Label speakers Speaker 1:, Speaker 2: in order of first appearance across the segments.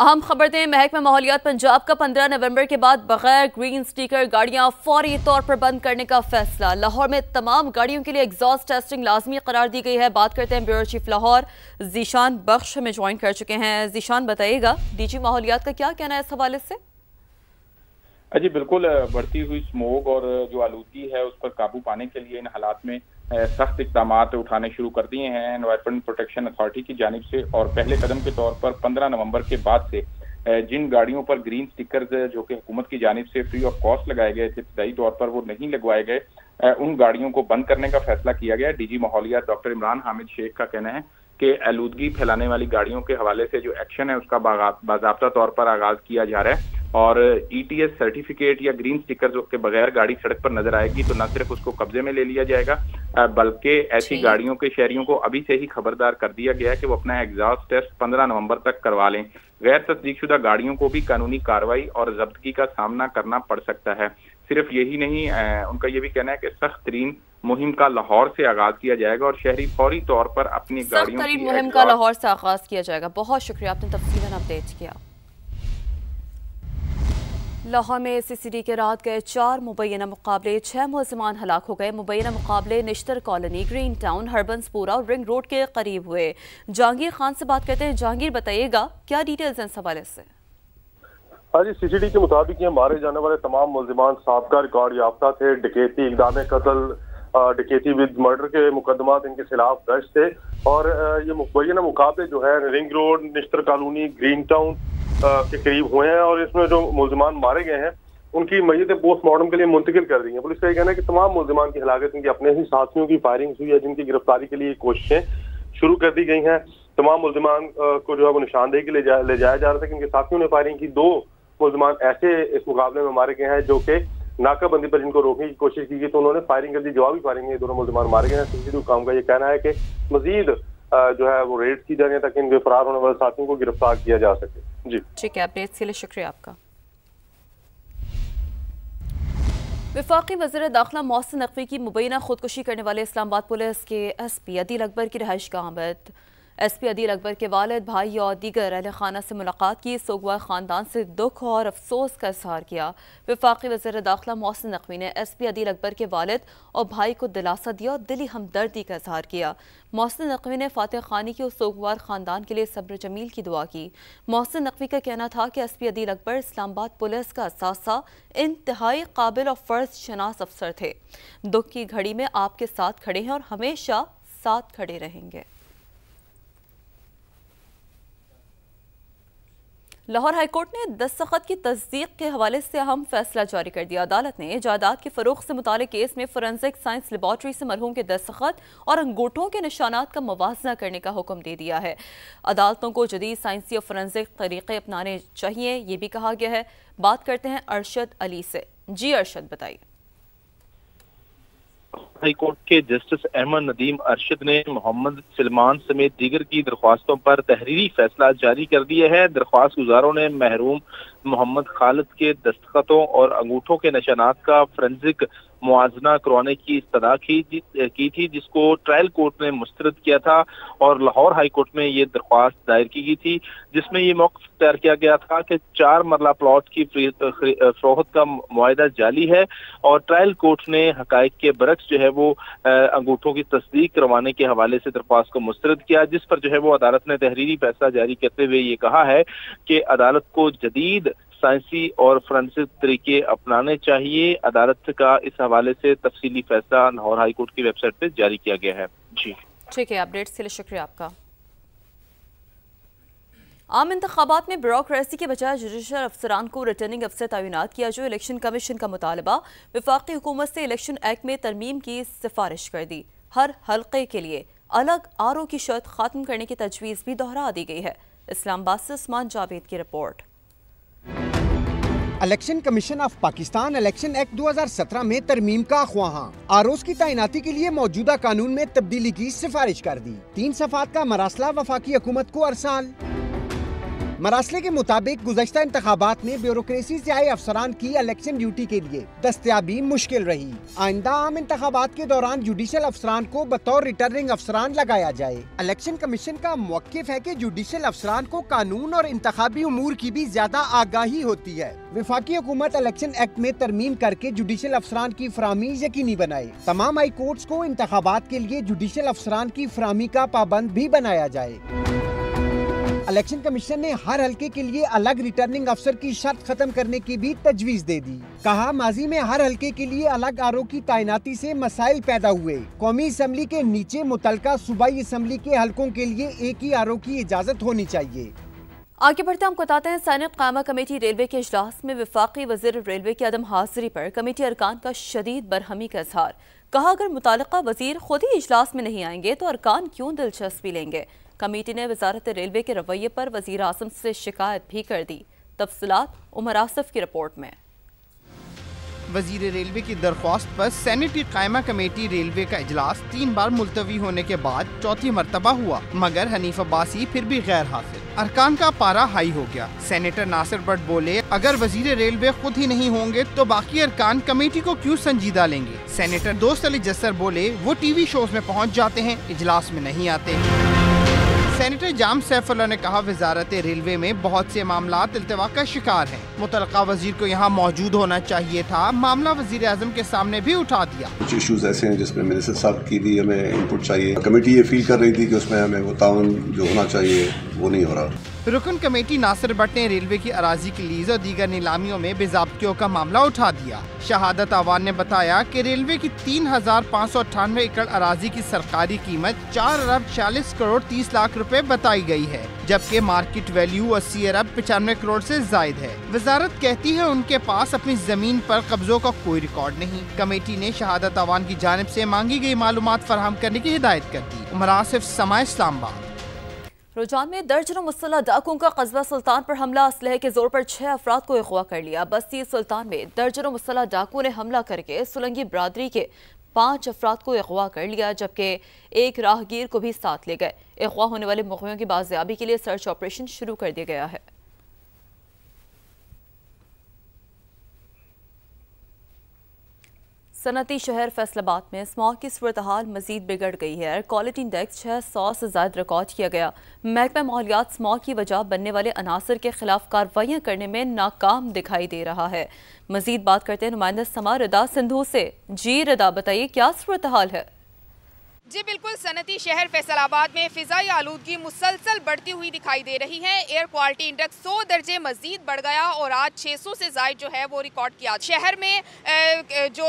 Speaker 1: اہم خبر دیں، محکمہ ماحولیات پنجاب کا 15 نومبر کے بعد بغیر گرین سٹیکر گاڑیاں فوری طور پر بند کرنے کا فیصلہ۔ لاہور میں تمام گاڑیوں کے لیے ایگزاسٹ ٹیسٹنگ لازمی قرار دی گئی ہے۔ بات کرتے ہیں بیورو چیف لاہور ذیشان بخش ہمیں جوائن کر چکے ہیں۔ ذیشان بتائیے گا ڈی جی ماحولیات کا کیا کہنا ہے اس حوالے سے؟
Speaker 2: جی بالکل، بڑھتی ہوئی سموگ اور جو آلودگی ہے اس پر قابو پانے کے لیے ان حالات میں سخت اقدامات اٹھانے شروع کر دیے ہیں انوائرمنٹ پروٹیکشن اتھارٹی کی جانب سے، اور پہلے قدم کے طور پر 15 نومبر کے بعد سے جن گاڑیوں پر گرین سٹیکرز جو کہ حکومت کی جانب سے فری آف کاسٹ لگائے گئے تھے، ابتدائی طور پر وہ نہیں لگوائے گئے، ان گاڑیوں کو بند کرنے کا فیصلہ کیا گیا۔ ڈی جی ماحولیات ڈاکٹر عمران حامد شیخ کا کہنا ہے کہ آلودگی پھیلانے والی گاڑیوں کے حوالے سے جو ایکشن ہے اس کا باضابطہ طور پر آغاز کیا جا رہا ہے، اور ای ٹی ایس سرٹیفکیٹ یا گرین سٹیکر کے بغیر گاڑی سڑک پر نظر آئے گی تو نہ صرف اس کو قبضے میں لے لیا جائے گا بلکہ ایسی گاڑیوں کے شہریوں کو ابھی سے ہی خبردار کر دیا گیا ہے کہ وہ اپنا ایگزاسٹ ٹیسٹ 15 نومبر تک کروا لیں۔ غیر تصدیق شدہ گاڑیوں کو بھی قانونی کارروائی اور ضبطگی کا سامنا کرنا پڑ سکتا ہے۔ صرف یہی نہیں، ان کا یہ بھی کہنا ہے کہ سخت ترین مہم کا لاہور سے آغاز کیا جائے گا اور شہری فوری طور پر اپنی گاڑیوں
Speaker 1: سخت ترین مہم کا لاہور سے آغاز کیا جائے گا۔ بہت شکریہ، آپ نے تفصیلاً اپڈیٹ کیا۔ لاہور میں سی سی ڈی کے رات گئے 4 مبینہ مقابلے، 6 ملزمان ہلاک ہو گئے۔ مبینہ مقابلے نشتر کالونی، گرین ٹاؤن، ہربنس پورا اور رنگ روڈ کے قریب ہوئے۔ جہانگیر خان سے بات کرتے ہیں۔ جہانگیر بتائیے گا کیا ڈیٹیلز ہیں اس حوالے سے؟
Speaker 3: ہاں جی، سی سی ڈی کے مطابق یہ مارے جانے والے تمام ملزمان سابقہ ریکارڈ یافتہ تھے۔ ڈکیتی، اقدام قتل، ڈکیتی ود مرڈر کے مقدمات ان کے خلاف درج تھے، اور یہ مبینہ مقابلے جو ہے رنگ روڈ، نشتر کالونی، گرین ٹاؤن کے قریب ہوئے ہیں، اور اس میں جو ملزمان مارے گئے ہیں ان کی میتیں پوسٹ مارٹم کے لیے منتقل کر دی ہیں۔ پولیس کا یہ کہنا ہے کہ تمام ملزمان کی ہلاکت ان کے اپنے ہی ساتھیوں کی فائرنگ ہوئی ہے، جن کی گرفتاری کے لیے کوششیں شروع کر دی گئی ہیں۔ تمام ملزمان کو جو ہے وہ نشاندہی کے لیے لے جایا جا رہا تھا کہ ان کے ساتھیوں نے فائرنگ کی۔ 2 ملزمان ایسے اس مقابلے میں مارے گئے ہیں جو کہ ناکہ بندی پر جن کو روکنے کی کوشش کی گئی تو انہوں نے فائرنگ کر دی، جوابی فائرنگ میں یہ دونوں ملزمان مارے گئے ہیں۔ سی سی ڈی حکام کا یہ کہنا ہے کہ مزید جو ہے وہ ریڈ کی جائیں تاکہ ان کے فرار ہونے والے ساتھیوں کو گرفتار کیا جا سکے۔ جی
Speaker 1: ٹھیک ہے، اپڈیٹس کے لیے شکریہ آپ کا۔ وفاقی وزیر داخلہ محسن نقوی کی مبینہ خودکشی کرنے والے اسلام آباد پولیس کے ایس پی عدیل اکبر کی رہائش گاہ آمد۔ ایس پی عدیل اکبر کے والد، بھائی اور دیگر اہل خانہ سے ملاقات کی، سوگوار خاندان سے دکھ اور افسوس کا اظہار کیا۔ وفاقی وزیر داخلہ محسن نقوی نے ایس پی عدیل اکبر کے والد اور بھائی کو دلاسا دیا اور دلی ہمدردی کا اظہار کیا۔ محسن نقوی نے فاتح خانی کی اور سوگوار خاندان کے لیے صبر جمیل کی دعا کی۔ محسن نقوی کا کہنا تھا کہ ایس پی عدیل اکبر اسلام آباد پولیس کا اثاثہ، انتہائی قابل اور فرض شناس افسر تھے۔ دکھ کی گھڑی میں آپ کے ساتھ کھڑے ہیں اور ہمیشہ ساتھ کھڑے رہیں گے۔ لاہور ہائی کورٹ نے دستخط کی تصدیق کے حوالے سے اہم فیصلہ جاری کر دیا۔ عدالت نے جائیداد کے فروخت سے متعلق کیس میں فورینسک سائنس لیبارٹری سے مرحوم کے دستخط اور انگوٹھوں کے نشانات کا موازنہ کرنے کا حکم دے دیا ہے۔ عدالتوں کو جدید سائنسی اور فورینسک طریقے اپنانے چاہیے، یہ بھی کہا گیا ہے۔ بات کرتے ہیں ارشد علی سے۔ جی ارشد بتائیے۔
Speaker 4: ہائی کورٹ کے جسٹس احمد ندیم ارشد نے محمد سلمان سمیت دیگر کی درخواستوں پر تحریری فیصلہ جاری کر دیا ہے۔ درخواست گزاروں نے محروم محمد خالد کے دستخطوں اور انگوٹھوں کے نشانات کا فورینسک موازنہ کروانے کی استدعا کی تھی، جس کو ٹرائل کورٹ نے مسترد کیا تھا، اور لاہور ہائی کورٹ میں یہ درخواست دائر کی گئی تھی، جس میں یہ موقف اختیار کیا گیا تھا کہ 4 مرلہ پلاٹ کی فروخت کا معاہدہ جعلی ہے، اور ٹرائل کورٹ نے حقائق کے برعکس جو ہے وہ انگوٹھوں کی تصدیق کروانے کے حوالے سے درخواست کو مسترد کیا، جس پر جو ہے وہ عدالت نے تحریری فیصلہ جاری کرتے ہوئے یہ کہا ہے کہ عدالت کو جدید سائنسی اور فرانسک طریقے اپنانے چاہیے۔ عدالت کا اس حوالے سے تفصیلی فیصلہ لاہور ہائی کورٹ کی ویب سائٹ پہ جاری کیا گیا ہے۔ جی
Speaker 1: ٹھیک ہے، اپڈیٹس کے لیے شکریہ آپ کا۔ عام انتخابات میں بیوروکریسی کے بجائے جوڈیشل افسران کو ریٹرننگ افسر تعینات کیا جو الیکشن کمیشن کا مطالبہ۔ وفاقی حکومت سے الیکشن ایکٹ میں ترمیم کی سفارش کر دی۔ ہر حلقے کے لیے الگ آر او کی شرط ختم کرنے کی تجویز بھی دہرا دی گئی ہے۔ اسلام آباد سے عثمان جاوید کی report.
Speaker 5: Election commission of Pakistan election act 2017 میں ترمیم کا خواہاں، آروز کی تعیناتی کے لیے موجودہ قانون میں تبدیلی کی سفارش کر دی۔ 3 صفحات کا مراسلہ وفاقی حکومت کو ارسال۔ मरासले के मुताबिक गुज़श्ता इंतखाबात में ब्यूरोक्रेसी से आए अफसरान की इलेक्शन ड्यूटी के लिए दस्तयाबी मुश्किल रही। आइंदा आम इंतखाबात के दौरान जुडिशल अफसरान को बतौर रिटर्निंग अफसरान लगाया जाए। इलेक्शन कमीशन का मौक़िफ़ है कि जुडिशल अफसरान को कानून और इंतखाबी उमूर की भी ज्यादा आगाही होती है। वफाकी हुकूमत इलेक्शन एक्ट में तरमीम करके जुडिशल अफसरान की फराहमी यकीनी बनाए। तमाम हाई कोर्ट्स को इंतखाबात के लिए जुडिशल अफसरान की फराहमी का पाबंद भी बनाया जाए। इलेक्शन कमीशन ने हर हलके के लिए अलग रिटर्निंग अफसर की शर्त खत्म करने की भी तजवीज़ दे दी। कहा, माजी में हर हलके के लिए अलग आरओ की तैनाती से मसाइल पैदा हुए। कौमी असम्बली के नीचे मुतलका सूबाई असम्बली के हलकों के लिए एक ही आरओ की इजाज़त होनी चाहिए।
Speaker 1: आगे बढ़ते हम बताते हैं, सैनेट कायमा कमेटी रेलवे के इजलास में वफाकी वज़ीर रेलवे की अदम हाजिरी पर कमेटी अरकान का शदीद बरहमी का इजहार। कहा, अगर मुतालिका वज़ीर खुद ही इजलास में नहीं आएंगे तो अरकान क्यों दिलचस्पी लेंगे। कमेटी ने वजारत रेलवे के रवैये पर वज़ीर आज़म से शिकायत भी कर दी। तफसीलात उमर आसिफ की रिपोर्ट में।
Speaker 6: वज़ीर रेलवे की दरख्वास्त पर सैनेटरी कायमा कमेटी रेलवे का इजलास 3 बार मुलतवी होने के बाद चौथी मरतबा हुआ, मगर हनीफ अब्बासी फिर भी गैर हासिल। अरकान का पारा हाई हो गया। सेनेटर नासिर भट्ट बोले, अगर वज़ीर रेलवे खुद ही नहीं होंगे तो बाकी अरकान कमेटी को क्यों संजीदा लेंगे। सेनेटर दोस्त अली जस्सर बोले, वो टीवी शोज में पहुँच जाते हैं, इजलास में नहीं आते। सेनेटर जाम सैफुल्लाह ने कहा, वजारत रेलवे में बहुत से मामलात इल्तिवा का शिकार हैं। मुतलका वजीर को यहाँ मौजूद होना चाहिए था। मामला वजीर आज़म के सामने भी उठा दिया।
Speaker 7: कुछ इशूज ऐसे हैं जिसमें मिनिस्टर साहब की भी हमें इनपुट चाहिए। कमेटी ये फील कर रही थी कि उसमें हमें वो ताउन जो होना चाहिए वो नहीं हो रहा।
Speaker 6: रुकन कमेटी नासिर भट्ट ने रेलवे की अराजी की लीज और दीगर नीलामियों में बेज़ाब्तियों का मामला उठा दिया। शहादत आवान ने बताया कि रेलवे की 3,598 एकड़ अराजी की सरकारी कीमत 4 अरब 40 करोड़ 30 लाख रुपए बताई गई है, जबकि मार्केट वैल्यू 80 अरब 95 करोड़ से जायद है। वजारत कहती है उनके पास अपनी जमीन पर कब्जों का कोई रिकॉर्ड नहीं। कमेटी ने शहादत आवान की जानिब से मांगी गई मालूमात फराहम करने की हिदायत कर दी। उमर आसिफ, समा इस्लामाबाद।
Speaker 1: रुझान में दर्जनों मुसल्लह डाकुओं का कस्बा सुल्तान पर हमला। असलहे के जोर पर 6 अफराद को अगवा कर लिया। बस्ती सुल्तान में दर्जनों मुसल्लह डाकुओं ने हमला करके सुलंगी बरादरी के 5 अफराद को अगवा कर लिया, जबकि एक राहगीर को भी साथ ले गए। अगवा होने वाले मुग़वियों की बाजियाबी के लिए सर्च ऑपरेशन शुरू कर दिया गया है। सनती शहर फैसलाबाद में स्मॉग की सूरत हाल मजीद बिगड़ गई है। एयर क्वालिटी इंडेक्स 600 से ज़्यादा रिकॉर्ड किया गया। महकमा माहौलियात स्मॉग की वजह बनने वाले अनासर के खिलाफ कार्रवाइयाँ करने में नाकाम दिखाई दे रहा है। मजीद बात करते हैं नुमाइंदा समा रदा सिंधु से। जी रदा, बताइए क्या सूरत हाल है।
Speaker 8: जी बिल्कुल, सनती शहर फैसलाबाद में फ़िज़ाई आलूदगी मुसलसल बढ़ती हुई दिखाई दे रही है। एयर क्वालिटी इंडेक्स 100 दर्जे मजीद बढ़ गया और आज 600 से ज़ायद जो है वो रिकॉर्ड किया। शहर में जो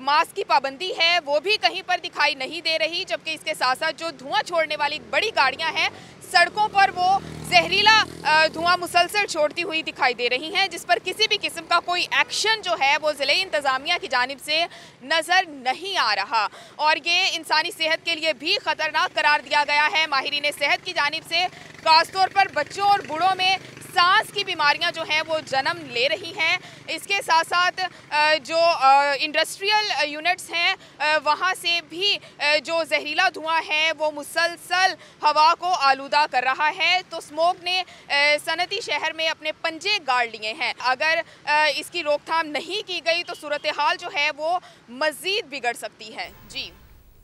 Speaker 8: मास्क की पाबंदी है वो भी कहीं पर दिखाई नहीं दे रही, जबकि इसके साथ साथ जो धुआं छोड़ने वाली बड़ी गाड़ियां हैं सड़कों पर वो जहरीला धुआं मुसलसल छोड़ती हुई दिखाई दे रही हैं, जिस पर किसी भी किस्म का कोई एक्शन जो है वो ज़िले इंतज़ामिया की जानिब से नज़र नहीं आ रहा। और ये इंसानी सेहत के लिए भी ख़तरनाक करार दिया गया है। माहिरीन सेहत की जानिब से खासतौर पर बच्चों और बूढ़ों में सांस की बीमारियां जो हैं वो जन्म ले रही हैं। इसके साथ साथ जो इंडस्ट्रियल यूनिट्स हैं वहाँ से भी जो जहरीला धुआं है वो मुसलसल हवा को आलूदा कर रहा है। तो स्मोक ने सनती शहर में अपने पंजे गाड़ लिए हैं। अगर इसकी रोकथाम नहीं की गई तो सूरत हाल जो है वो मज़ीद बिगड़ सकती है। जी,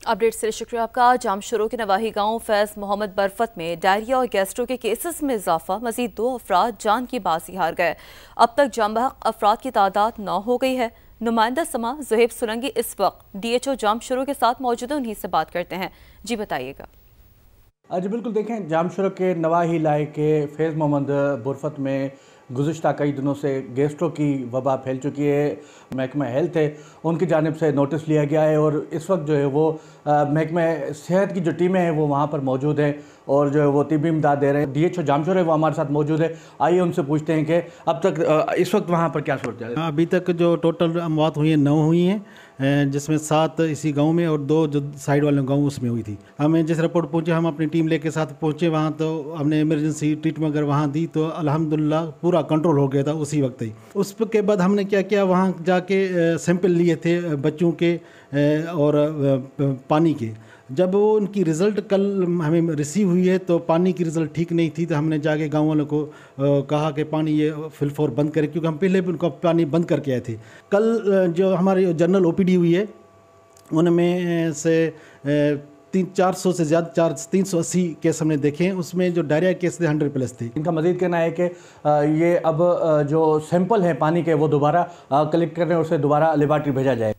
Speaker 1: अपडेट से शुक्रिया आपका। जामशोरो के नवाही गांव फैज़ मोहम्मद बरफत में डायरिया और गैस्ट्रो के केसेस में इजाफा। मजीद 2 अफराद जान की बाजी हार गए। अब तक जामबहक अफराद की तादाद 9 हो गई है। नुमाइंदा समा ज़ुहैब सुरंगी इस वक्त DHO जामशोरो के साथ मौजूद हैं, उन्हीं से बात करते हैं। जी बताइएगा।
Speaker 9: जी बिल्कुल, देखें जामशोरो के नवाही इलाके फैज़ मोहम्मद बरफत में गुज़िश्ता कई दिनों से गैस्ट्रो की वबा फैल चुकी है। महकमा हेल्थ है उनकी जानिब से नोटिस लिया गया है और इस वक्त जो है वो महकमा सेहत की जो टीमें हैं वो वहाँ पर मौजूद हैं और जो है वो तिब्बी इमदाद दे रहे हैं। DHO जामशोरो है वो हमारे साथ मौजूद है। आइए उनसे पूछते हैं कि अब तक इस वक्त वहाँ पर क्या सूरत है।
Speaker 10: अभी तक जो टोटल अमवात हुई हैं 9 हुई हैं, जिसमें 7 इसी गांव में और 2 जो साइड वाले गांव उसमें हुई थी। हमें जिस रिपोर्ट पहुंचे हम अपनी टीम लेके साथ पहुंचे वहां, तो हमने इमरजेंसी ट्रीटमेंट अगर वहां दी तो अल्हम्दुलिल्लाह पूरा कंट्रोल हो गया था उसी वक्त ही। उसके बाद हमने क्या किया, वहां जाके सैंपल लिए थे बच्चों के और पानी के। जब वो उनकी रिज़ल्ट कल हमें रिसीव हुई है तो पानी की रिज़ल्ट ठीक नहीं थी, तो हमने जाके गांव वालों को कहा कि पानी ये फिलफोर बंद करें, क्योंकि हम पहले भी उनको पानी बंद करके आए थे। कल जो हमारी जनरल ओपीडी हुई है उनमें से 400 से ज़्यादा 380 केस हमने देखे हैं, उसमें जो डायरिया केस थे 100+ थे।
Speaker 9: इनका मजीद कहना है कि ये अब जो सैंपल है पानी के वो दोबारा कलेक्ट करने और उसे दोबारा लेबॉर्ट्री भेजा जाए।